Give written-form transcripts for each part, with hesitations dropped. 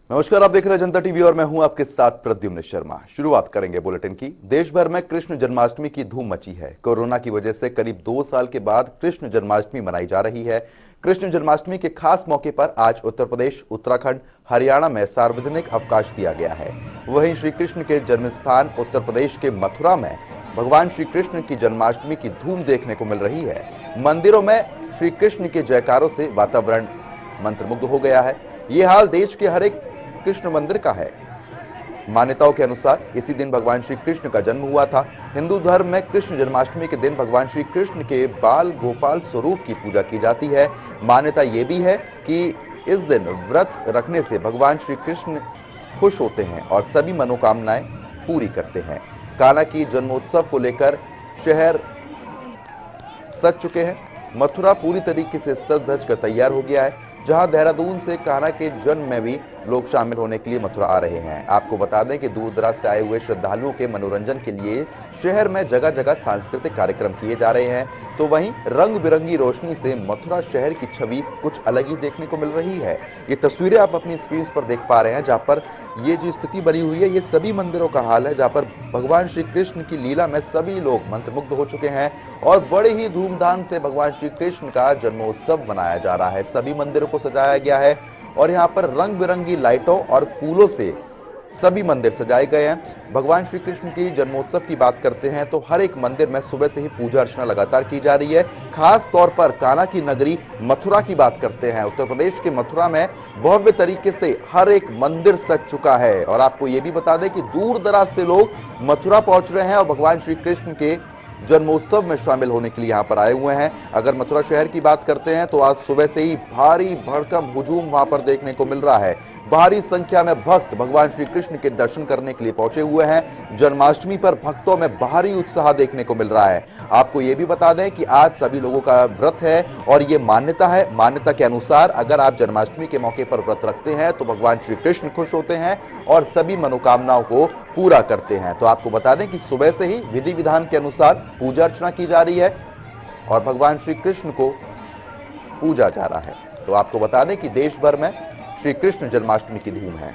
नमस्कार, आप देख रहे हैं जनता टीवी और मैं हूं आपके साथ प्रद्युम्न शर्मा। शुरुआत करेंगे बुलेटिन की। देश भर में कृष्ण जन्माष्टमी की धूम मची है। कोरोना की वजह से करीब 2 साल के बाद कृष्ण जन्माष्टमी मनाई जा रही है। कृष्ण जन्माष्टमी के खास मौके पर आज उत्तर प्रदेश, उत्तराखंड, हरियाणा में सार्वजनिक अवकाश दिया गया है। वहीं श्री कृष्ण के जन्म स्थान उत्तर प्रदेश के मथुरा में भगवान श्री कृष्ण की जन्माष्टमी की धूम देखने को मिल रही है। मंदिरों में श्री कृष्ण के जयकारों से वातावरण मंत्रमुग्ध हो गया है। ये हाल देश के हर एक कृष्ण मंदिर का है। मान्यताओं के अनुसार इसी दिन भगवान श्री कृष्ण का जन्म हुआ था। हिंदू धर्म में कृष्ण जन्माष्टमी के दिन भगवान श्री कृष्ण के बाल गोपाल स्वरूप की पूजा की जाती है। मान्यता यह भी है कि इस दिन व्रत रखने से भगवान श्री कृष्ण खुश होते हैं और सभी मनोकामनाएं पूरी करते हैं। कान्हा की जन्मोत्सव को लेकर शहर सज चुके हैं। मथुरा पूरी तरीके से सज धज कर तैयार हो गया है, जहां देहरादून से कान्हा के जन्म में भी लोग शामिल होने के लिए मथुरा आ रहे हैं। आपको बता दें कि दूर दराज से आए हुए श्रद्धालुओं के मनोरंजन के लिए शहर में जगह जगह सांस्कृतिक कार्यक्रम किए जा रहे हैं। तो वहीं रंग बिरंगी रोशनी से मथुरा शहर की छवि कुछ अलग ही देखने को मिल रही है। ये तस्वीरें आप अपनी स्क्रीन पर देख पा रहे हैं, जहां पर ये जो स्थिति बनी हुई है, ये सभी मंदिरों का हाल है, जहां पर भगवान श्री कृष्ण की लीला में सभी लोग मंत्रमुग्ध हो चुके हैं और बड़े ही धूमधाम से भगवान श्री कृष्ण का जन्मोत्सव मनाया जा रहा है। सभी मंदिरों को सजाया गया है और यहाँ पर रंग बिरंगी लाइटों और फूलों से सभी मंदिर सजाए गए हैं। भगवान श्री कृष्ण की जन्मोत्सव की बात करते हैं तो हर एक मंदिर में सुबह से ही पूजा अर्चना लगातार की जा रही है। खास तौर पर कान्हा की नगरी मथुरा की बात करते हैं। उत्तर प्रदेश के मथुरा में भव्य तरीके से हर एक मंदिर सज चुका है और आपको यह भी बता दें कि दूर दराज से लोग मथुरा पहुंच रहे हैं और भगवान श्री कृष्ण के जन्मोत्सव में शामिल होने के लिए यहां पर आए हुए हैं। अगर मथुरा शहर की बात करते हैं तो आज सुबह से ही भारी भड़कम हुजूम वहां पर देखने को मिल रहा है। भारी संख्या में भक्त भगवान श्री कृष्ण के दर्शन करने के लिए पहुंचे हुए हैं। जन्माष्टमी पर भक्तों में भारी उत्साह देखने को मिल रहा है। आपको यह भी बता दें कि आज सभी लोगों का व्रत है और ये मान्यता है। मान्यता के अनुसार अगर आप जन्माष्टमी के मौके पर व्रत रखते हैं तो भगवान श्री कृष्ण खुश होते हैं और सभी मनोकामनाओं को पूरा करते हैं। तो आपको बता दें कि सुबह से ही विधि विधान के अनुसार पूजा अर्चना की जा रही है और भगवान श्री कृष्ण को पूजा जा रहा है। तो आपको बता दें कि देश भर में श्री कृष्ण जन्माष्टमी की धूम है।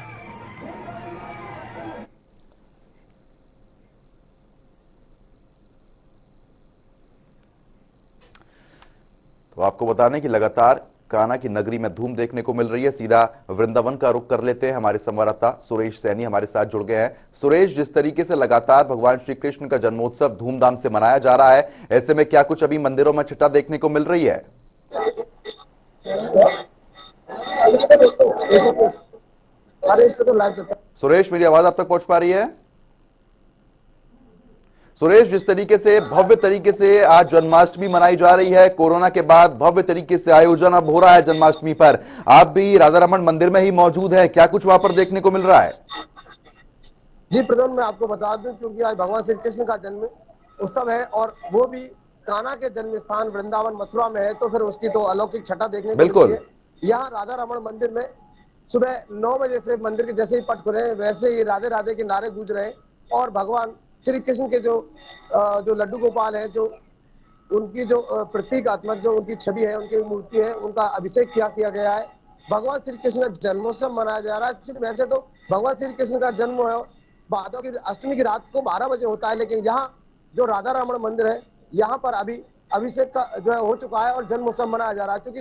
तो आपको बता दें कि लगातार कान्हा की नगरी में धूम देखने को मिल रही है। सीधा वृंदावन का रुख कर लेते हैं। हमारे संवाददाता सुरेश सैनी हमारे साथ जुड़ गए हैं। सुरेश, जिस तरीके से लगातार भगवान श्री कृष्ण का जन्मोत्सव धूमधाम से मनाया जा रहा है, ऐसे में क्या कुछ अभी मंदिरों में छटा देखने को मिल रही है? सुरेश, मेरी आवाज आप तक पहुंच पा रही है? सुरेश, जिस तरीके से भव्य तरीके से आज जन्माष्टमी मनाई जा रही है, कोरोना के बाद भव्य तरीके से आयोजन अब हो रहा है जन्माष्टमी पर, आप भी राधा रमण मंदिर में ही मौजूद हैं, क्या कुछ वहां पर देखने को मिल रहा है? जी प्रधान, मैं आपको बता दूं क्योंकि आज भगवान श्री कृष्ण का जन्म उत्सव है और वो भी कान्हा के जन्म स्थान वृंदावन मथुरा में है, तो फिर उसकी तो अलौकिक छटा देखने को मिलती बिल्कुल। है। यहाँ राधा रमण मंदिर में सुबह 9 बजे से मंदिर के जैसे ही पट खुले वैसे ही राधे राधे के नारे गूंज रहे और भगवान श्री कृष्ण के जो लड्डू गोपाल है, जो उनकी जो प्रतीकात्मक जो उनकी छवि है, उनकी मूर्ति है, उनका अभिषेक किया गया है। भगवान श्री कृष्ण का जन्मोत्सव मनाया जा रहा है। वैसे तो भगवान श्री कृष्ण का जन्म है भादों की अष्टमी की रात को 12 बजे होता है, लेकिन यहाँ जो राधा रमण मंदिर है यहाँ पर अभी अभिषेक का जो है हो चुका है और जन्मोत्सव मनाया जा रहा है। क्योंकि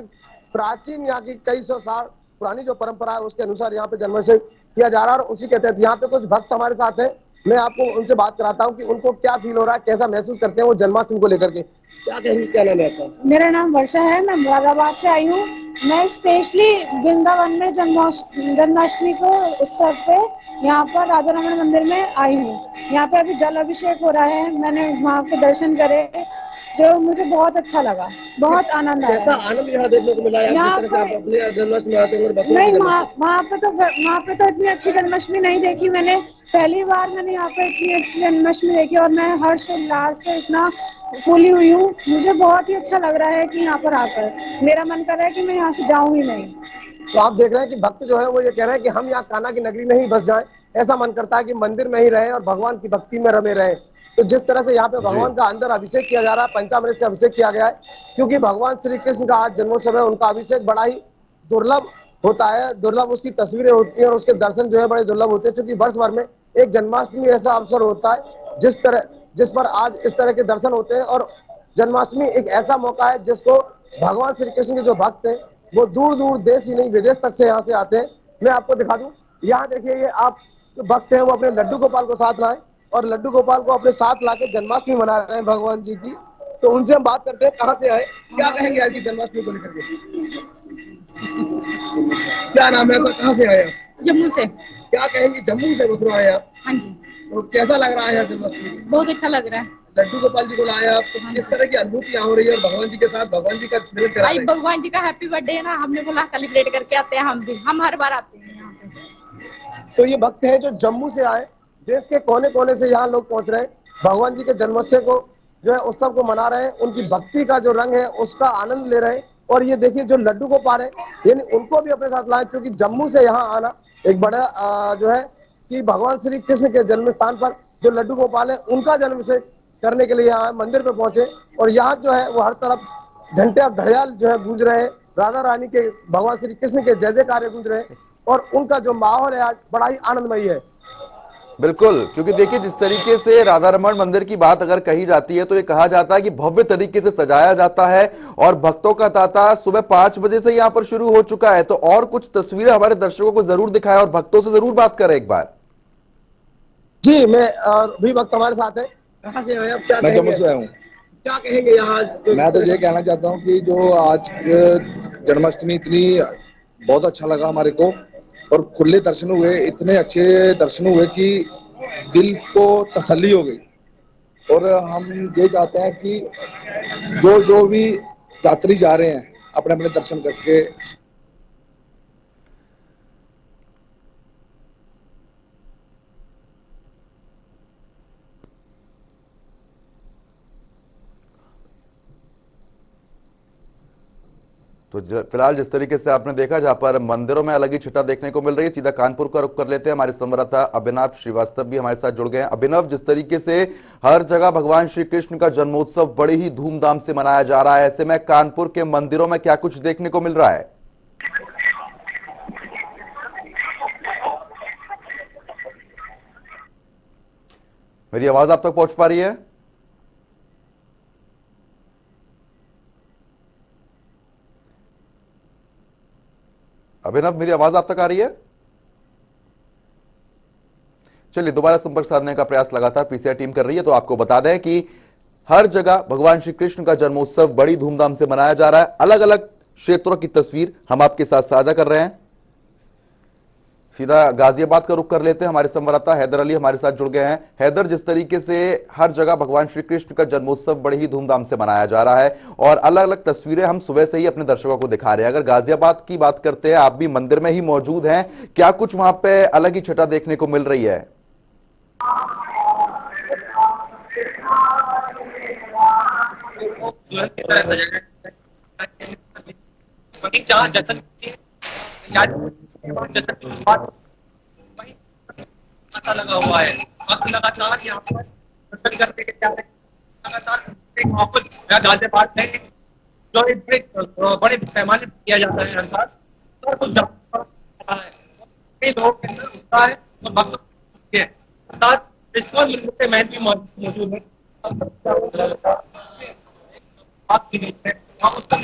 प्राचीन यहाँ की कई सौ साल पुरानी जो परंपरा है उसके अनुसार यहाँ पे जन्मोत्सव किया जा रहा है और उसी के तहत यहाँ पे कुछ भक्त हमारे साथ हैं। मैं आपको उनसे बात कराता हूँ कि उनको क्या फील हो रहा है, कैसा महसूस करते हैं वो जन्माष्टमी को लेकर के। क्या कहेंगे, क्या नाम है आपका? मेरा नाम वर्षा है, मैं मुरादाबाद से आई हूँ। मैं स्पेशली वृंदावन में जन्माष्टमी को उत्सव पे यहाँ पर राधा रमण मंदिर में आई हूँ। यहाँ पे अभी जल अभिषेक हो रहा है, मैंने वहाँ के दर्शन करे जो मुझे बहुत अच्छा लगा, बहुत आनंद आया। कैसा आनंद यहाँ देखने को मिला है जिस तरह से आप अपने जन्माष्टमी आते हैं? नहीं, वहाँ पे तो इतनी अच्छी जन्माष्टमी नहीं देखी मैंने। पहली बार मैंने यहाँ पे इतनी अच्छी जन्माष्टमी देखी और मैं हर्ष उल्लास से इतना फूली हुई हूँ। मुझे बहुत ही अच्छा लग रहा है कि यहाँ पर आकर मेरा मन कर रहा है कि मैं यहाँ से जाऊँ ही नहीं। तो आप देख रहे हैं कि भक्त जो है वो ये कह रहे हैं कि हम यहाँ कान्हा की नगरी में ही बस जाएं। ऐसा मन करता है कि मंदिर में ही रहे और भगवान की भक्ति में रमे रहे। तो जिस तरह से यहाँ पे जी। भगवान का अंदर अभिषेक किया जा रहा है, पंचामृत से अभिषेक किया गया है, क्योंकि भगवान श्री कृष्ण का आज जन्मोत्सव है। उनका अभिषेक बड़ा ही दुर्लभ होता है, दुर्लभ उसकी तस्वीरें होती हैं और उसके दर्शन जो है बड़े दुर्लभ होते हैं, क्योंकि वर्ष भर में एक जन्माष्टमी ऐसा अवसर होता है जिस पर आज इस तरह के दर्शन होते हैं। और जन्माष्टमी एक ऐसा मौका है जिसको भगवान श्री कृष्ण के जो भक्त हैं वो दूर दूर देश ही नहीं विदेश तक से यहाँ से आते हैं। मैं आपको दिखा दूं, यहाँ देखिए, ये आप जो भक्त हैं वो अपने लड्डू गोपाल को साथ लाए और लड्डू गोपाल को अपने साथ लाके जन्माष्टमी मना रहे हैं भगवान जी की। तो उनसे हम बात करते हैं, कहाँ से आए, क्या कहेंगे आज की जन्माष्टमी को लेकर के? क्या नाम है आपका, कहाँ से आए आप? जम्मू से। क्या कहेंगे, जम्मू से मथुरा आए आप? हाँ जी, तो कैसा लग रहा है यहाँ जन्माष्टमी? बहुत अच्छा लग रहा है। लड्डू गोपाल जी को लाया आप, तो किस तरह की अनुभूति यहाँ हो रही है और भगवान जी के साथ भगवान जी का मिलन करा आज रहे हैं? भगवान जी का हैप्पी बर्थडे है ना, हमने बोला सेलिब्रेट करके आते हैं। हम हर बार आते हैं यहाँ पे। तो ये भक्त हैं जो जम्मू से आए, देश के कोने कोने से यहाँ लोग पहुंच रहे हैं, भगवान जी के जन्मोत्सव को जो है उत्सव को मना रहे हैं, उनकी भक्ति का जो रंग है उसका आनंद ले रहे हैं। और ये देखिए जो लड्डू गोपाल है, यानी उनको भी अपने साथ लाए, क्योंकि जम्मू से यहाँ आना एक बड़ा जो है कि भगवान श्री कृष्ण के जन्म स्थान पर जो लड्डू गोपाल है उनका जन्म से करने के लिए यहाँ मंदिर पे पहुंचे। और यहाँ जो है वो हर तरफ घंटे और घड़ियाल जो है गूंज रहे हैं, राधा रानी के, भगवान श्री कृष्ण के जय जयकार गूंज रहे हैं और उनका जो माहौल है आज बड़ा ही आनंदमयी है। बिल्कुल, क्योंकि देखिए जिस तरीके से राधा रमण मंदिर की बात अगर कही जाती है तो ये कहा जाता है कि भव्य तरीके से सजाया जाता है और भक्तों का तांता सुबह 5 बजे से यहाँ पर शुरू हो चुका है। तो और कुछ तस्वीरें हमारे दर्शकों को जरूर दिखाएं और भक्तों से जरूर बात करें एक बार। जी, मैं भी वक्त हमारे साथ है। कहाँ से आए आप, क्या मैं जम्मू कहेंगे? से आया हूँ। क्या कहेंगे यहाँ? मैं तो ये कहना चाहता हूँ कि जो आज जन्माष्टमी इतनी बहुत अच्छा लगा हमारे को और खुले दर्शन हुए, इतने अच्छे दर्शन हुए कि दिल को तसल्ली हो गई। और हम ये चाहते हैं कि जो जो भी यात्री जा रहे हैं अपने अपने दर्शन करके तो फिलहाल जिस तरीके से आपने देखा जहां पर मंदिरों में अलग ही छटा देखने को मिल रही है, सीधा कानपुर का रुख कर लेते हैं। हमारे संवाददाता अभिनव श्रीवास्तव भी हमारे साथ जुड़ गए हैं। अभिनव, जिस तरीके से हर जगह भगवान श्री कृष्ण का जन्मोत्सव बड़े ही धूमधाम से मनाया जा रहा है, ऐसे में कानपुर के मंदिरों में क्या कुछ देखने को मिल रहा है? मेरी आवाज आप तक पहुंच पा रही है? अभिनव, मेरी आवाज आप तक आ रही है? चलिए, दोबारा संपर्क साधने का प्रयास लगातार पीसीआर टीम कर रही है। तो आपको बता दें कि हर जगह भगवान श्री कृष्ण का जन्मोत्सव बड़ी धूमधाम से मनाया जा रहा है। अलग अलग क्षेत्रों की तस्वीर हम आपके साथ साझा कर रहे हैं। सीधा गाजियाबाद का रुख कर लेते हैं। हमारे संवाददाता हैदर अली हमारे साथ जुड़ गए हैं। हैदर, जिस तरीके से हर जगह भगवान श्री कृष्ण का जन्मोत्सव बड़े ही धूमधाम से मनाया जा रहा है और अलग अलग तस्वीरें हम सुबह से ही अपने दर्शकों को दिखा रहे हैं। अगर गाजियाबाद की बात करते हैं, आप भी मंदिर में ही मौजूद हैं, क्या कुछ वहां पे अलग ही छटा देखने को मिल रही है? पता लगा हुआ है, वक्त लगातार यहाँ पर दर्शन करने के जा रहे हैं। लगातार वहाँ गाजियाबाद में जो एक बड़े पैमाने पर किया जाता है हर साल, तो कुछ रहा है, कई लोगों के अंदर उत्साह है और भक्त के साथ इस्कॉन मंदिर के महंत भी मौजूद है। आप की है आप उसका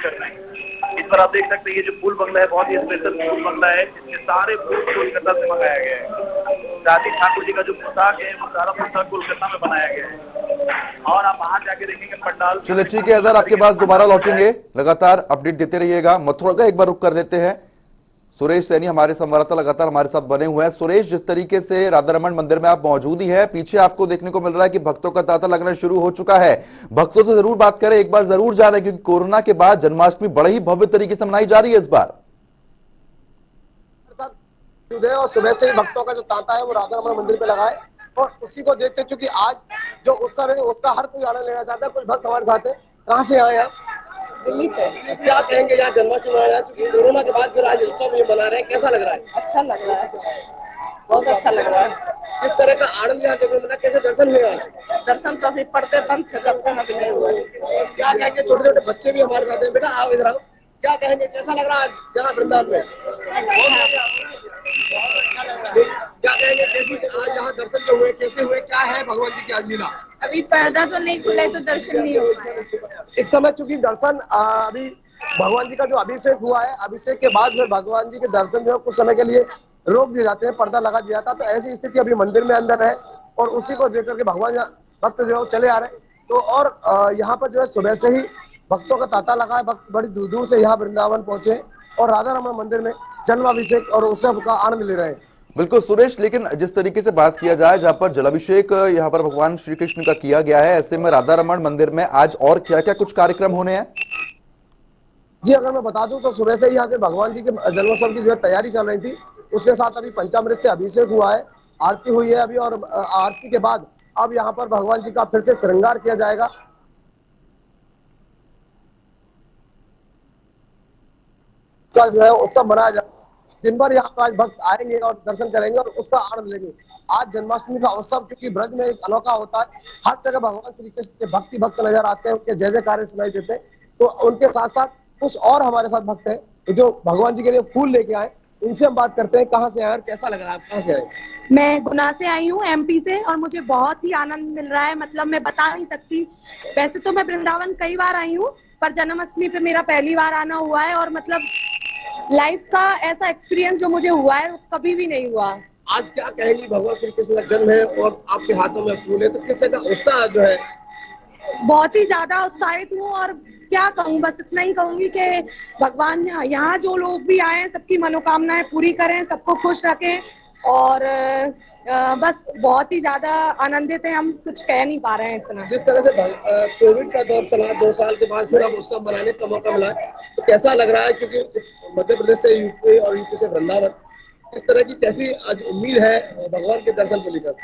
करना है। इस पर आप देख सकते हैं ये जो फूल बंगला है बहुत ही स्पेशल फूल बंगला है, जिसके सारे फूल कोलकाता से मंगाया गया है। साथ ही ठाकुर जी का जो पोशाक है वो सारा पोशाक कोलकाता में बनाया गया है और आप बाहर जाके देखेंगे पंडाल। चलिए ठीक है हैदर, आपके पास दोबारा लौटेंगे, लगातार अपडेट देते रहिएगा। मथुरा का एक बार रुख कर लेते हैं। सुरेश सैनी हमारे संवाददाता लगातार हमारे साथ बने हुए हैं। सुरेश, जिस तरीके से राधा रमण मंदिर में आप मौजूद ही हैं, पीछे आपको देखने को मिल रहा है कि भक्तों का तांता लगना शुरू हो चुका है। भक्तों से जरूर बात करें, एक बार जरूर जाने, क्योंकि कोरोना के बाद जन्माष्टमी बड़े ही भव्य तरीके से मनाई जा रही है इस बार। और सुबह से ही भक्तों का जो तांता है वो राधा रमण मंदिर पे लगा है और उसी को देखते, क्योंकि आज जो उत्सव है उसका हर कोई आनंद लेना चाहता है। कुछ भक्त हमारे साथ है। कहाँ से आए आप? दिल्ली से। क्या कहेंगे यहाँ जन्माष्टमी मनाया है? क्योंकि कोरोना के बाद फिर आज उत्सव ये मना रहे हैं, कैसा लग रहा है? अच्छा लग रहा है, बहुत अच्छा लग रहा है। किस तरह का आनंद यहाँ देखने को मिला, कैसे दर्शन हुए आज? दर्शन तो अभी पर्दे बंद थे, दर्शन अभी नहीं हुआ। क्या कहेंगे, छोटे छोटे बच्चे भी हमारे साथ हैं, बेटा आओ इधर आओ, क्या कहेंगे, कैसा लग रहा है आज यहाँ वृंदावन में? क्या कहेंगे, कैसी आज यहाँ दर्शन जो हुए, कैसे हुए, क्या है भगवान जी की आज लीला? अभी पर्दा तो नहीं खुला है तो दर्शन नहीं हो पाए। इस समय चूंकि दर्शन अभी भगवान जी का जो अभिषेक हुआ है, अभिषेक के बाद में भगवान जी के दर्शन जो है कुछ समय के लिए रोक दिए जाते हैं, पर्दा लगा दिया था। तो ऐसी स्थिति अभी मंदिर में अंदर है और उसी को देख करके भगवान भक्त जो है वो चले आ रहे हैं। तो और यहाँ पर जो है सुबह से ही भक्तों का तांता लगा है, भक्त बड़ी दूर दूर से यहाँ वृंदावन पहुंचे और राधा रमण मंदिर में जन्माभिषेक और उत्सव का आनंद ले रहे हैं। बिल्कुल सुरेश, लेकिन जिस तरीके से बात किया जाए जहां पर जलाभिषेक यहाँ पर भगवान श्री कृष्ण का किया गया है, ऐसे में राधा रमण मंदिर में आज और क्या क्या कुछ कार्यक्रम होने हैं? जी अगर मैं बता दूं तो सुबह से ही यहाँ से भगवान जी के जन्मोत्सव की जो है तैयारी चल रही थी। उसके साथ अभी पंचामृत से अभिषेक हुआ है, आरती हुई है अभी, और आरती के बाद अब यहाँ पर भगवान जी का फिर से श्रृंगार किया जाएगा। का जो है उत्सव मनाया जाएगा। दिन भर यहाँ पर आज भक्त आएंगे और दर्शन करेंगे और उसका आनंद लेंगे। आज जन्माष्टमी का उत्सव क्योंकि ब्रज में एक अनोखा होता है, हर जगह भगवान श्री कृष्ण के भक्त नजर आते हैं, उनके जय जयकार सुनाई देते हैं। तो उनके साथ साथ कुछ और हमारे साथ भक्त हैं जो भगवान जी के लिए फूल लेके आए, उनसे हम बात करते हैं। कहाँ से आए और कैसा लग रहा है, आप कहाँ से आए? मैं गुना से आई हूँ, एमपी से, और मुझे बहुत ही आनंद मिल रहा है, मतलब मैं बता नहीं सकती। वैसे तो मैं वृंदावन कई बार आई हूँ, पर जन्माष्टमी पे मेरा पहली बार आना हुआ है, और मतलब लाइफ का ऐसा एक्सपीरियंस जो मुझे हुआ है वो कभी भी नहीं हुआ। आज क्या कहेंगी, भगवान श्री कृष्ण का जन्म है और आपके हाथों में फूल है, तो किस तरह का उत्साह जो है? बहुत ही ज्यादा उत्साहित हूँ, और क्या कहूँ, बस इतना ही कहूंगी कि भगवान यहाँ जो लोग भी आए हैं सबकी मनोकामनाएं पूरी करें, सबको खुश रखें, और बस बहुत ही ज्यादा आनंदित हैं, हम कुछ कह नहीं पा रहे हैं इतना। जिस तरह से कोविड का दौर चला, 2 साल के बाद फिर अब उत्सव मनाने का मौका मिला, तो कैसा लग रहा है? क्योंकि मध्य प्रदेश से यूपी और यूपी से वृंदावन, इस तरह की कैसी आज उम्मीद है भगवान के दर्शन को लेकर?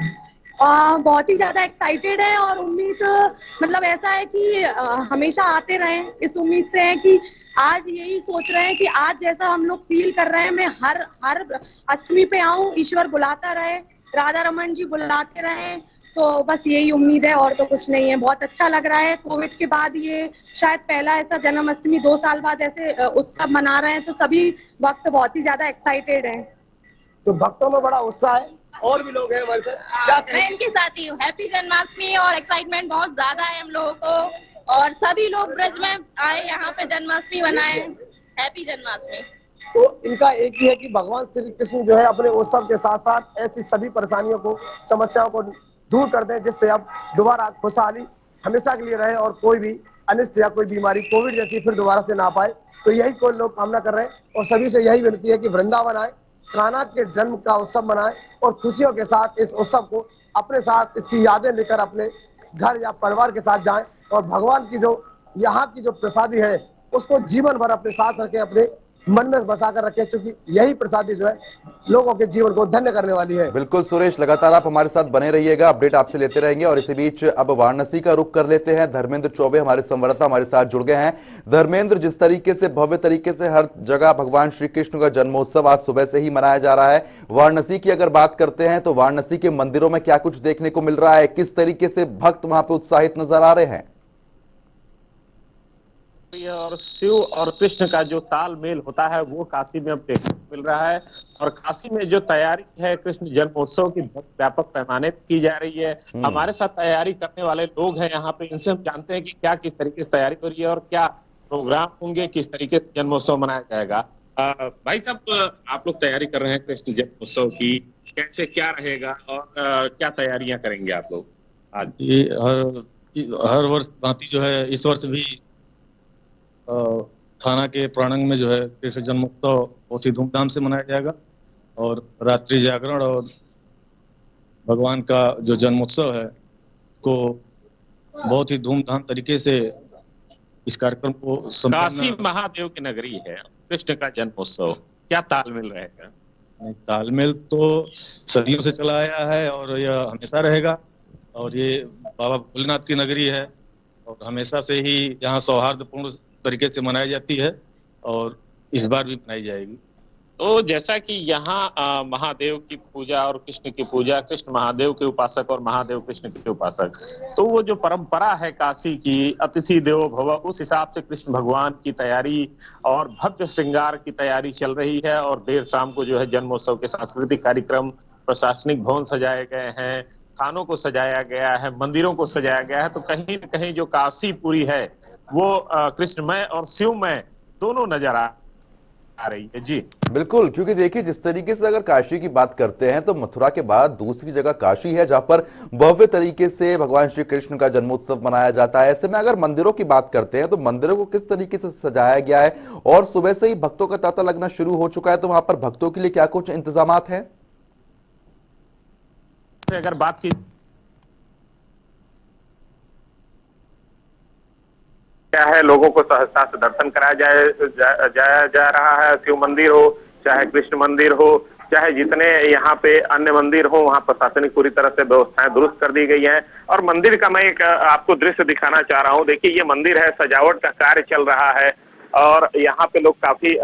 बहुत ही ज्यादा एक्साइटेड है, और उम्मीद मतलब ऐसा है कि हमेशा आते रहें, इस उम्मीद से है कि आज यही सोच रहे हैं कि आज जैसा हम लोग फील कर रहे हैं, मैं हर अष्टमी पे आऊं, ईश्वर बुलाता रहे, राधा रमन जी बुलाते रहे, तो बस यही उम्मीद है, और तो कुछ नहीं है। बहुत अच्छा लग रहा है, कोविड के बाद ये शायद पहला ऐसा जन्माष्टमी 2 साल बाद ऐसे उत्सव मना रहे हैं, तो सभी भक्त बहुत ही ज्यादा एक्साइटेड हैं। तो भक्तों में बड़ा उत्साह है, और भी लोग हैं हमारे साथ, क्या मैं इनके साथ ही हूँ। हैप्पी जन्माष्टमी, और एक्साइटमेंट बहुत ज्यादा है हम लोगों को, और सभी लोग ब्रज में आए, यहाँ पे जन्माष्टमी मनाए। हैप्पी जन्माष्टमी। तो इनका एक ही है कि भगवान श्री कृष्ण जो है अपने उत्सव के साथ साथ ऐसी सभी परेशानियों को, समस्याओं को दूर कर दें, जिससे अब दोबारा खुशहाली हमेशा के लिए रहे और कोई भी अनिष्ट या कोई बीमारी कोविड जैसी फिर दोबारा से ना पाए। तो यही कोई लोग कामना कर रहे हैं, और सभी से यही विनती है कि वृंदावन आए, कान्हा के जन्म का उत्सव मनाएं और खुशियों के साथ इस उत्सव को अपने साथ, इसकी यादें लेकर अपने घर या परिवार के साथ जाएं, और भगवान की जो यहाँ की जो प्रसादी है उसको जीवन भर अपने साथ रखें, अपने मन में बसा कर रखें, क्योंकि यही प्रसादी जो है लोगों के जीवन को धन्य करने वाली है। बिल्कुल सुरेश, लगातार आप हमारे साथ बने रहिएगा, अपडेट आपसे लेते रहेंगे। और इसी बीच अब वाराणसी का रुख कर लेते हैं। धर्मेंद्र चौबे हमारे संवाददाता हमारे साथ जुड़ गए हैं। धर्मेंद्र, जिस तरीके से भव्य तरीके से हर जगह भगवान श्री कृष्ण का जन्मोत्सव आज सुबह से ही मनाया जा रहा है, वाराणसी की अगर बात करते हैं तो वाराणसी के मंदिरों में क्या कुछ देखने को मिल रहा है? किस तरीके से भक्त वहां पे उत्साहित नजर आ रहे हैं? और शिव और कृष्ण का जो तालमेल होता है वो काशी में अब देखने को मिल रहा है, और काशी में जो तैयारी है कृष्ण जन्मोत्सव की व्यापक पैमाने पर की जा रही है। हमारे साथ तैयारी करने वाले लोग हैं यहाँ पे, इनसे हम जानते हैं कि क्या किस तरीके से तैयारी हो रही है और क्या प्रोग्राम होंगे, किस तरीके से जन्मोत्सव मनाया जाएगा। भाई साहब, आप लोग तैयारी कर रहे हैं कृष्ण जन्मोत्सव की, कैसे क्या रहेगा और क्या तैयारियां करेंगे आप लोग आज? ये हर वर्ष भांति जो है इस वर्ष भी थाना के प्रांगण में जो है कृष्ण जन्मोत्सव बहुत ही धूमधाम से मनाया जाएगा, और रात्रि जागरण और भगवान का जो जन्मोत्सव है को बहुत ही धूमधाम तरीके से इस कार्यक्रम को काशी महादेव की नगरी है, कृष्ण का जन्मोत्सव, क्या तालमेल रहेगा? तालमेल तो सदियों से चला आया है और यह हमेशा रहेगा, और ये बाबा भोलेनाथ की नगरी है, और हमेशा से ही यहाँ सौहार्दपूर्ण तरीके से मनाई जाती है और इस बार भी मनाई जाएगी। तो जैसा कि यहाँ महादेव की पूजा और कृष्ण की पूजा, कृष्ण महादेव के उपासक और महादेव कृष्ण के उपासक, तो वो जो परंपरा है काशी की अतिथि देवो भव, उस हिसाब से कृष्ण भगवान की तैयारी और भव्य श्रृंगार की तैयारी चल रही है। और देर शाम को जो है जन्मोत्सव के सांस्कृतिक कार्यक्रम, प्रशासनिक भवन सजाए गए हैं, थानों को सजाया गया है, मंदिरों को सजाया गया है। तो कहीं न कहीं जो काशीपुरी है वो कृष्णमय और शिवमय दोनों नजर आ रही है। जी बिल्कुल, क्योंकि देखिए जिस तरीके से अगर काशी की बात करते हैं तो मथुरा के बाद दूसरी जगह काशी है जहां पर भव्य तरीके से भगवान श्री कृष्ण का जन्मोत्सव मनाया जाता है। ऐसे में अगर मंदिरों की बात करते हैं तो मंदिरों को किस तरीके से सजाया गया है और सुबह से ही भक्तों का तांता लगना शुरू हो चुका है, तो वहां पर भक्तों के लिए क्या कुछ इंतजामात हैं? अगर बात की क्या है, लोगों को सहजता से दर्शन कराया जाया जा रहा है। शिव मंदिर हो चाहे कृष्ण मंदिर हो चाहे जितने यहाँ पे अन्य मंदिर हो, वहाँ प्रशासनिक पूरी तरह से व्यवस्थाएं दुरुस्त कर दी गई हैं। और मंदिर का मैं एक आपको दृश्य दिखाना चाह रहा हूँ। देखिए ये मंदिर है, सजावट का कार्य चल रहा है और यहाँ पे लोग काफी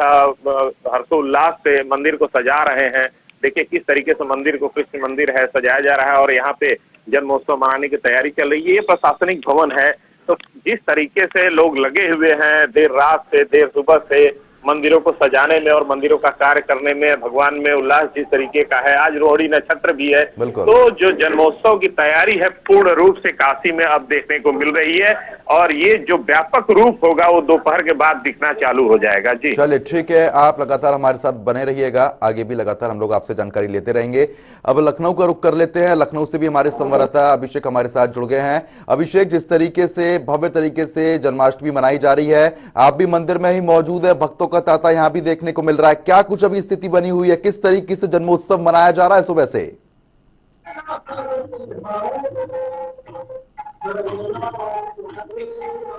हर्षोल्लास से मंदिर को सजा रहे हैं। देखिए किस तरीके से मंदिर को, कृष्ण मंदिर है, सजाया जा रहा है और यहाँ पे जन्मोत्सव मनाने की तैयारी चल रही है। ये प्रशासनिक भवन है। तो जिस तरीके से लोग लगे हुए हैं देर रात से, देर सुबह से मंदिरों को सजाने में और मंदिरों का कार्य करने में, भगवान में उल्लास जिस तरीके का है, आज रोहिणी नक्षत्र भी है, तो जो जन्मोत्सव की तैयारी है पूर्ण रूप से काशी में अब देखने को मिल रही है और ये जो व्यापक रूप होगा वो दोपहर के बाद दिखना चालू हो जाएगा। जी चलिए ठीक है, आप लगातार हमारे साथ बने रहिएगा, आगे भी लगातार हम लोग आपसे जानकारी लेते रहेंगे। अब लखनऊ का रुख कर लेते हैं। लखनऊ से भी हमारे संवाददाता अभिषेक हमारे साथ जुड़ गए हैं। अभिषेक, जिस तरीके से भव्य तरीके से जन्माष्टमी मनाई जा रही है, आप भी मंदिर में ही मौजूद है, भक्तों का तांता यहां भी देखने को मिल रहा है, क्या कुछ अभी स्थिति बनी हुई है, किस तरीके से जन्मोत्सव मनाया जा रहा है सुबह से?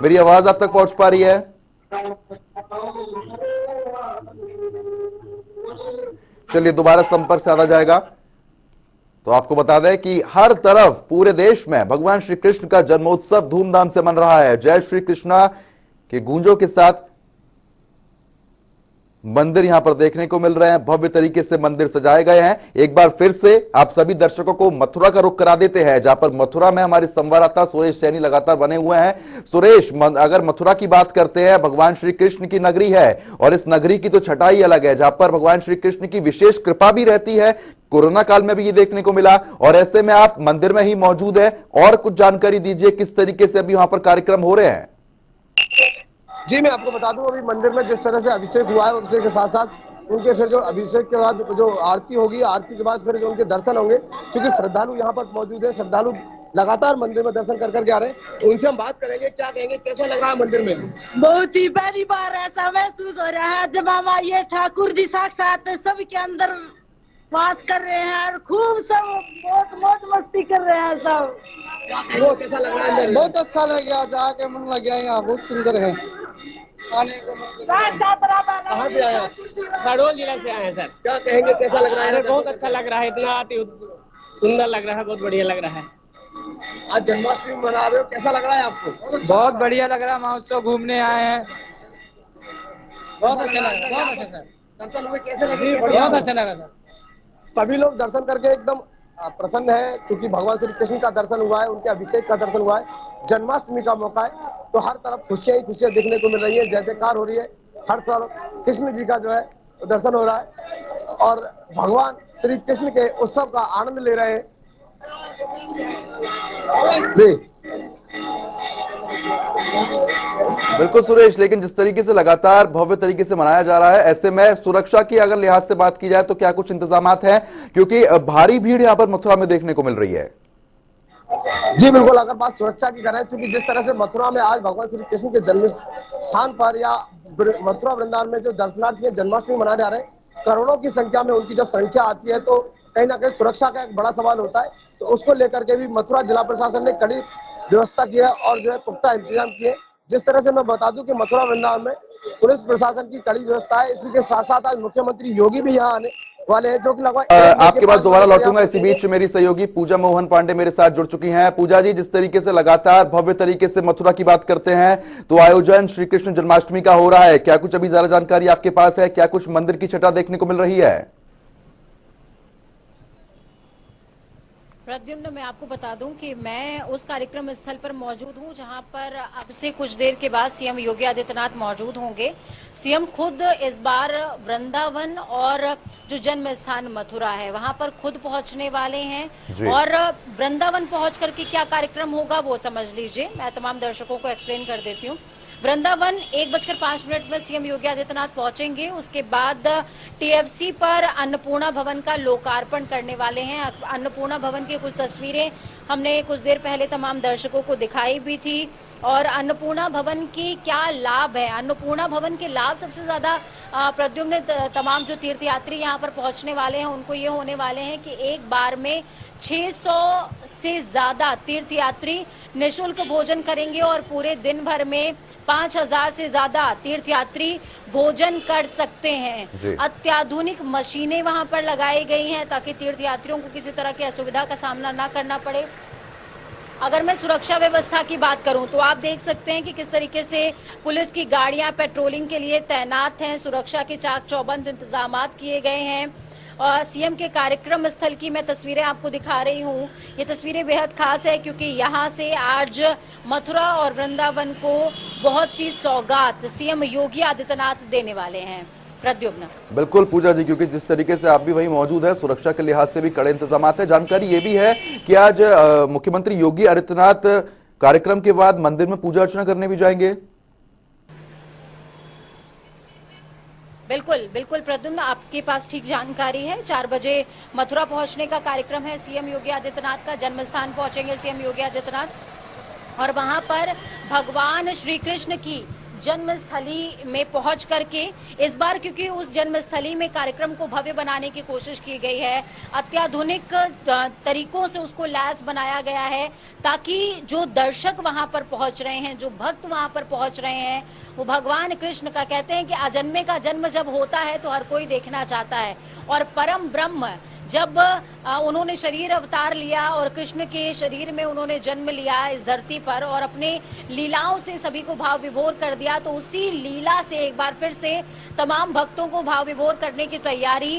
मेरी आवाज आप तक पहुंच पा रही है? चलिए दोबारा संपर्क साधा जाएगा। तो आपको बता दें कि हर तरफ पूरे देश में भगवान श्री कृष्ण का जन्मोत्सव धूमधाम से मन रहा है। जय श्री कृष्णा के गूंजों के साथ मंदिर यहां पर देखने को मिल रहे हैं, भव्य तरीके से मंदिर सजाए गए हैं। एक बार फिर से आप सभी दर्शकों को मथुरा का रुख करा देते हैं, जहां पर मथुरा में हमारे संवाददाता सुरेश चैनी लगातार बने हुए हैं। सुरेश, अगर मथुरा की बात करते हैं, भगवान श्री कृष्ण की नगरी है और इस नगरी की तो छटाई अलग है, जहां पर भगवान श्री कृष्ण की विशेष कृपा भी रहती है। कोरोना काल में भी ये देखने को मिला और ऐसे में आप मंदिर में ही मौजूद है, और कुछ जानकारी दीजिए किस तरीके से अभी वहां पर कार्यक्रम हो रहे हैं? जी मैं आपको बता दूं, अभी मंदिर में जिस तरह से अभिषेक हुआ है, अभिषेक के साथ साथ उनके फिर जो अभिषेक के बाद जो आरती होगी, आरती के बाद फिर जो उनके दर्शन होंगे, क्योंकि श्रद्धालु यहाँ पर मौजूद है, श्रद्धालु लगातार मंदिर में दर्शन कर करके आ रहे हैं। उनसे हम बात करेंगे, क्या कहेंगे, कैसा लग रहा है मंदिर में? बहुत ही पहली बार ऐसा महसूस हो रहा है जब हम ये ठाकुर जी साक्षात सबके अंदर वास कर रहे हैं और खूब सब बहुत मौज मस्ती कर रहे हैं सब। वो कैसा लग रहा है? बहुत अच्छा लग गया, जाके मन लग गया, यहाँ बहुत सुंदर है। साक्षात राधा कहाँ से आया? शहडोल जिला से आए हैं सर। क्या कहेंगे, कैसा लग रहा है? बहुत अच्छा लग रहा है, इतना सुंदर लग रहा है, बहुत बढ़िया लग रहा है। आज जन्माष्टमी मना रहे हो, कैसा लग रहा है आपको? बहुत बढ़िया लग रहा है, महोत्सव घूमने आए हैं, बहुत अच्छा लग रहा है, बहुत अच्छा सर। दर्शन हुए कैसे लगे? बहुत अच्छा लगा सर। सभी लोग दर्शन करके एकदम प्रसन्न है, क्योंकि भगवान श्री कृष्ण का दर्शन हुआ है, उनके अभिषेक का दर्शन हुआ है, जन्माष्टमी का मौका है, तो हर तरफ खुशियां ही खुशियां देखने को मिल रही है, जय जयकार हो रही है, हर तरफ कृष्ण जी का जो है दर्शन हो रहा है और भगवान श्री कृष्ण के उत्सव का आनंद ले रहे हैं। बिल्कुल सुरेश, लेकिन जिस तरीके से लगातार भव्य तरीके से मनाया जा रहा है, ऐसे में सुरक्षा की अगर लिहाज से बात की जाए तो क्या कुछ इंतजामात हैं, क्योंकि भारी भीड़ यहाँ पर मथुरा में देखने को मिल रही है? जी बिल्कुल, अगर बात सुरक्षा की करें, क्योंकि जिस तरह से मथुरा में आज भगवान श्री कृष्ण के जन्म स्थान पर या मथुरा वृंदावन में जो दर्शनार्थी जन्माष्टमी मनाए जा रहे हैं, करोड़ों की संख्या में उनकी जब संख्या आती है तो कहीं ना कहीं सुरक्षा का एक बड़ा सवाल होता है। तो उसको लेकर के भी मथुरा जिला प्रशासन ने कड़ी व्यवस्था की है और जो है पुख्ता इंतजाम किए। जिस तरह से मैं बता दूं कि मथुरा वृंदावन में पुलिस प्रशासन की कड़ी व्यवस्था है, इसी के साथ साथ आज मुख्यमंत्री योगी भी यहाँ वाले हैं, जो कि लगभग आपके पास दोबारा लौटूंगा। इसी बीच मेरी सहयोगी पूजा मोहन पांडे मेरे साथ जुड़ चुकी हैं। पूजा जी, जिस तरीके से लगातार भव्य तरीके से मथुरा की बात करते हैं, तो आयोजन श्री कृष्ण जन्माष्टमी का हो रहा है, क्या कुछ अभी ज्यादा जानकारी आपके पास है? क्या कुछ मंदिर की छटा देखने को मिल रही है? प्रद्युम्न, मैं आपको बता दूं कि मैं उस कार्यक्रम स्थल पर मौजूद हूं जहां पर अब से कुछ देर के बाद सीएम योगी आदित्यनाथ मौजूद होंगे। सीएम खुद इस बार वृंदावन और जो जन्म स्थान मथुरा है वहां पर खुद पहुंचने वाले हैं और वृंदावन पहुंच करके क्या कार्यक्रम होगा वो समझ लीजिए। मैं तमाम दर्शकों को एक्सप्लेन कर देती हूँ। वृंदावन 1:05 में सीएम योगी आदित्यनाथ पहुंचेंगे। उसके बाद टीएफसी पर अन्नपूर्णा भवन का लोकार्पण करने वाले हैं। अन्नपूर्णा भवन की कुछ तस्वीरें हमने कुछ देर पहले तमाम दर्शकों को दिखाई भी थी। और अन्नपूर्णा भवन की क्या लाभ है, अन्नपूर्णा भवन के लाभ सबसे ज्यादा प्रद्युम्न तमाम जो तीर्थयात्री यहाँ पर पहुंचने वाले हैं उनको ये होने वाले हैं कि एक बार में 600 से ज्यादा तीर्थयात्री निःशुल्क भोजन करेंगे और पूरे दिन भर में 5000 से ज्यादा तीर्थयात्री भोजन कर सकते हैं। अत्याधुनिक मशीनें वहां पर लगाई गई हैं ताकि तीर्थयात्रियों को किसी तरह की असुविधा का सामना ना करना पड़े। अगर मैं सुरक्षा व्यवस्था की बात करूं तो आप देख सकते हैं कि किस तरीके से पुलिस की गाड़ियां पेट्रोलिंग के लिए तैनात हैं। सुरक्षा के चाक चौबंद इंतजामात किए गए हैं। और सीएम के कार्यक्रम स्थल की मैं तस्वीरें आपको दिखा रही हूं। ये तस्वीरें बेहद खास है क्योंकि यहां से आज मथुरा और वृंदावन को बहुत सी सौगात सीएम योगी आदित्यनाथ देने वाले हैं। प्रद्युम्न। बिल्कुल पूजा जी, क्योंकि जिस तरीके से आप भी वहीं मौजूद है, सुरक्षा के लिहाज से भी कड़े इंतजाम है। जानकारी ये भी है कि आज मुख्यमंत्री योगी आदित्यनाथ कार्यक्रम के बाद मंदिर में पूजा अर्चना करने भी जाएंगे। बिल्कुल बिल्कुल प्रद्युम्न, आपके पास ठीक जानकारी है। 4 बजे मथुरा पहुंचने का कार्यक्रम है सीएम योगी आदित्यनाथ का। जन्म स्थान पहुंचेंगे सीएम योगी आदित्यनाथ और वहां पर भगवान श्री कृष्ण की जन्मस्थली में पहुंच करके इस बार, क्योंकि उस जन्मस्थली में कार्यक्रम को भव्य बनाने की कोशिश की गई है, अत्याधुनिक तरीकों से उसको लैस बनाया गया है ताकि जो दर्शक वहां पर पहुंच रहे हैं, जो भक्त वहां पर पहुंच रहे हैं, वो भगवान कृष्ण का, कहते हैं कि अजन्मे का जन्म जब होता है तो हर कोई देखना चाहता है। और परम ब्रह्म जब उन्होंने शरीर अवतार लिया और कृष्ण के शरीर में उन्होंने जन्म लिया इस धरती पर और अपने लीलाओं से सभी को भाव विभोर कर दिया, तो उसी लीला से एक बार फिर से तमाम भक्तों को भाव विभोर करने की तैयारी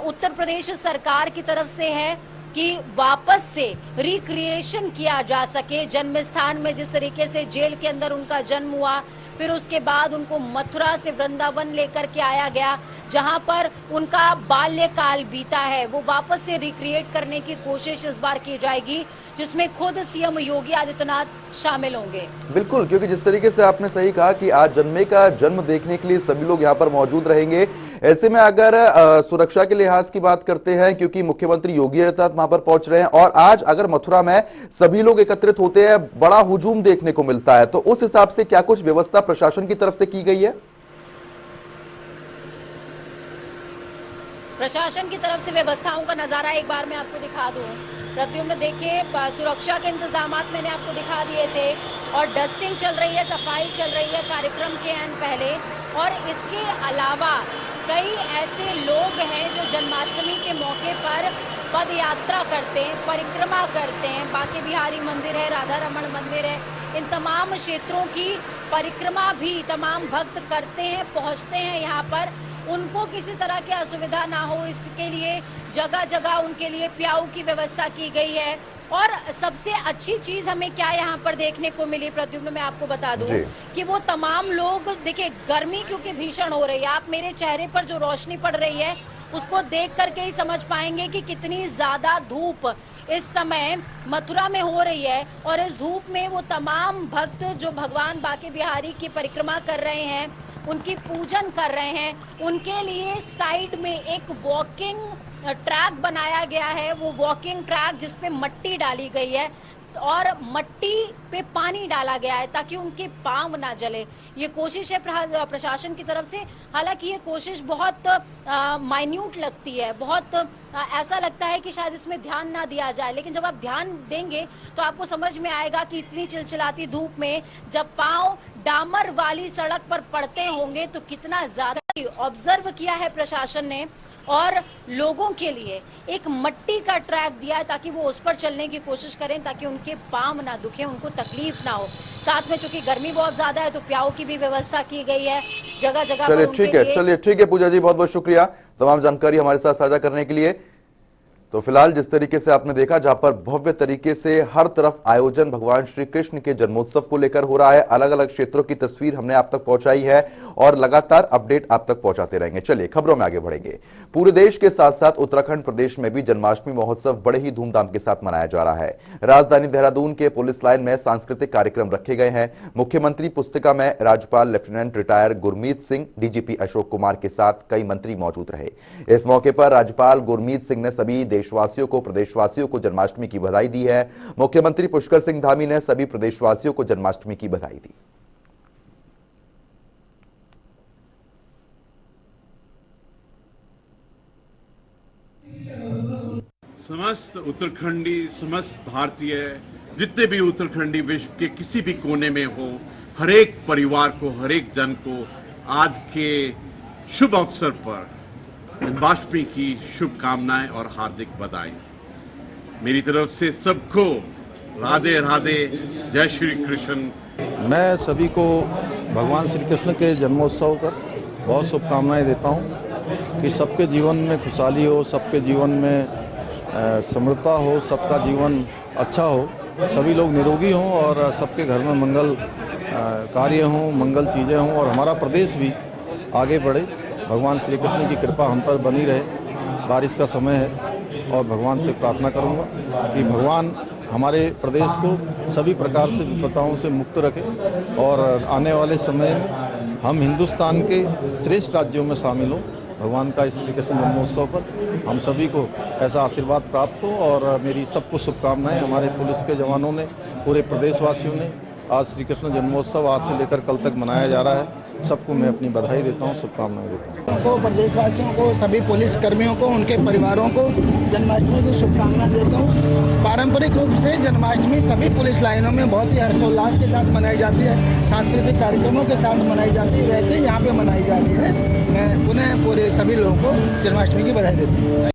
उत्तर प्रदेश सरकार की तरफ से है कि वापस से रिक्रिएशन किया जा सके जन्म स्थान में। जिस तरीके से जेल के अंदर उनका जन्म हुआ, फिर उसके बाद उनको मथुरा से वृंदावन लेकर के आया गया जहां पर उनका बाल्यकाल बीता है, वो वापस से रिक्रिएट करने की कोशिश इस बार की जाएगी जिसमें खुद सीएम योगी आदित्यनाथ शामिल होंगे। बिल्कुल, क्योंकि जिस तरीके से आपने सही कहा कि आज जन्मे का जन्म देखने के लिए सभी लोग यहाँ पर मौजूद रहेंगे। ऐसे में अगर सुरक्षा के लिहाज की बात करते हैं, क्योंकि मुख्यमंत्री योगी आदित्यनाथ वहां पर पहुंच रहे हैं और आज अगर मथुरा में सभी लोग एकत्रित होते हैं, बड़ा हुजूम देखने को मिलता है, तो उस हिसाब से क्या कुछ व्यवस्था प्रशासन की तरफ से की गई है? प्रशासन की तरफ से व्यवस्थाओं का नजारा एक बार मैं आपको दिखा दूं। प्रद्युम्न, देखिए सुरक्षा के इंतजामात मैंने आपको दिखा दिए थे और डस्टिंग चल रही है, सफाई चल रही है कार्यक्रम के पहले। और इसके अलावा कई ऐसे लोग हैं जो जन्माष्टमी के मौके पर पद यात्रा करते हैं, परिक्रमा करते हैं। बांके बिहारी मंदिर है, राधा रमण मंदिर है, इन तमाम क्षेत्रों की परिक्रमा भी तमाम भक्त करते हैं, पहुंचते हैं यहाँ पर। उनको किसी तरह की असुविधा ना हो इसके लिए जगह जगह उनके लिए प्याऊ की व्यवस्था की गई है। और सबसे अच्छी चीज हमें क्या यहाँ पर देखने को मिली प्रद्युम्न, मैं आपको बता दूं कि वो तमाम लोग, देखिए गर्मी क्योंकि भीषण हो रही है, आप मेरे चेहरे पर जो रोशनी पड़ रही है उसको देख करके ही समझ पाएंगे कि कितनी ज्यादा धूप इस समय मथुरा में हो रही है। और इस धूप में वो तमाम भक्त जो भगवान बांके बिहारी की परिक्रमा कर रहे हैं, उनकी पूजन कर रहे हैं, उनके लिए साइड में एक वॉकिंग ट्रैक बनाया गया है। वो वॉकिंग ट्रैक जिस पे मट्टी डाली गई है और मट्टी पे पानी डाला गया है ताकि उनके पांव ना जले। ये कोशिश है प्रशासन की तरफ से। हालांकि ये कोशिश बहुत माइन्यूट लगती है, बहुत ऐसा लगता है कि शायद इसमें ध्यान ना दिया जाए, लेकिन जब आप ध्यान देंगे तो आपको समझ में आएगा कि इतनी चिलचिलाती धूप में जब पांव डामर वाली सड़क पर पड़ते होंगे तो कितना ज्यादा ऑब्जर्व किया है प्रशासन ने। और लोगों के लिए एक मट्टी का ट्रैक दिया है ताकि वो उस पर चलने की कोशिश करें, ताकि उनके पाँव ना दुखे, उनको तकलीफ ना हो। साथ में चूंकि गर्मी बहुत ज्यादा है तो प्याऊ की भी व्यवस्था की गई है जगह जगह पर उनके लिए। चलिए ठीक है पूजा जी, बहुत बहुत शुक्रिया तमाम जानकारी हमारे साथ साझा करने के लिए। तो फिलहाल जिस तरीके से आपने देखा, जहां पर भव्य तरीके से हर तरफ आयोजन भगवान श्री कृष्ण के जन्मोत्सव को लेकर हो रहा है, अलग अलग क्षेत्रों की तस्वीर हमने आप तक पहुंचाई है और लगातार अपडेट आप तक पहुंचाते रहेंगे। चलिए खबरों में आगे बढ़ेंगे। पूरे देश के साथ साथ उत्तराखंड प्रदेश में भी जन्माष्टमी महोत्सव बड़े ही धूमधाम के साथ मनाया जा रहा है। राजधानी देहरादून के पुलिस लाइन में सांस्कृतिक कार्यक्रम रखे गए हैं। मुख्यमंत्री पुस्तिका में राज्यपाल lieutenant retire Gurmeet Singh, DGP Ashok Kumar के साथ कई मंत्री मौजूद रहे। इस मौके पर राज्यपाल गुरमीत सिंह ने सभी देशवासियों को, प्रदेशवासियों को जन्माष्टमी की बधाई दी है। मुख्यमंत्री पुष्कर सिंह धामी ने सभी प्रदेशवासियों को जन्माष्टमी की बधाई दी। समस्त उत्तराखंडी, समस्त भारतीय, जितने भी उत्तराखंडी विश्व के किसी भी कोने में हो, हर एक परिवार को, हर एक जन को आज के शुभ अवसर पर जन्माष्टमी की शुभकामनाएं और हार्दिक बधाई। मेरी तरफ से सबको राधे राधे, जय श्री कृष्ण। मैं सभी को भगवान श्री कृष्ण के जन्मोत्सव पर बहुत शुभकामनाएं देता हूं कि सबके जीवन में खुशहाली हो, सबके जीवन में समृद्धता हो, सबका जीवन अच्छा हो, सभी लोग निरोगी हों और सबके घर में मंगल कार्य हों, मंगल चीज़ें हों और हमारा प्रदेश भी आगे बढ़े। भगवान श्री कृष्ण की कृपा हम पर बनी रहे। बारिश का समय है और भगवान से प्रार्थना करूंगा कि भगवान हमारे प्रदेश को सभी प्रकार से विपदाओं से मुक्त रखे और आने वाले समय में हम हिंदुस्तान के श्रेष्ठ राज्यों में शामिल हों। भगवान का श्री कृष्ण जन्मोत्सव पर हम सभी को ऐसा आशीर्वाद प्राप्त हो और मेरी सबको शुभकामनाएं। हमारे पुलिस के जवानों ने, पूरे प्रदेशवासियों ने आज श्री कृष्ण जन्मोत्सव आज से लेकर कल तक मनाया जा रहा है। सबको मैं अपनी बधाई देता हूँ, शुभकामनाएं देता हूँ। को, प्रदेशवासियों को, सभी पुलिस कर्मियों को, उनके परिवारों को जन्माष्टमी की शुभकामनाएं देता हूँ। पारंपरिक रूप से जन्माष्टमी सभी पुलिस लाइनों में बहुत ही हर्षोल्लास के साथ मनाई जाती है, सांस्कृतिक कार्यक्रमों के साथ मनाई जाती है, वैसे ही यहाँ पे मनाई जा रही है। मैं पुनः पूरे सभी लोगों को जन्माष्टमी की बधाई देता हूँ।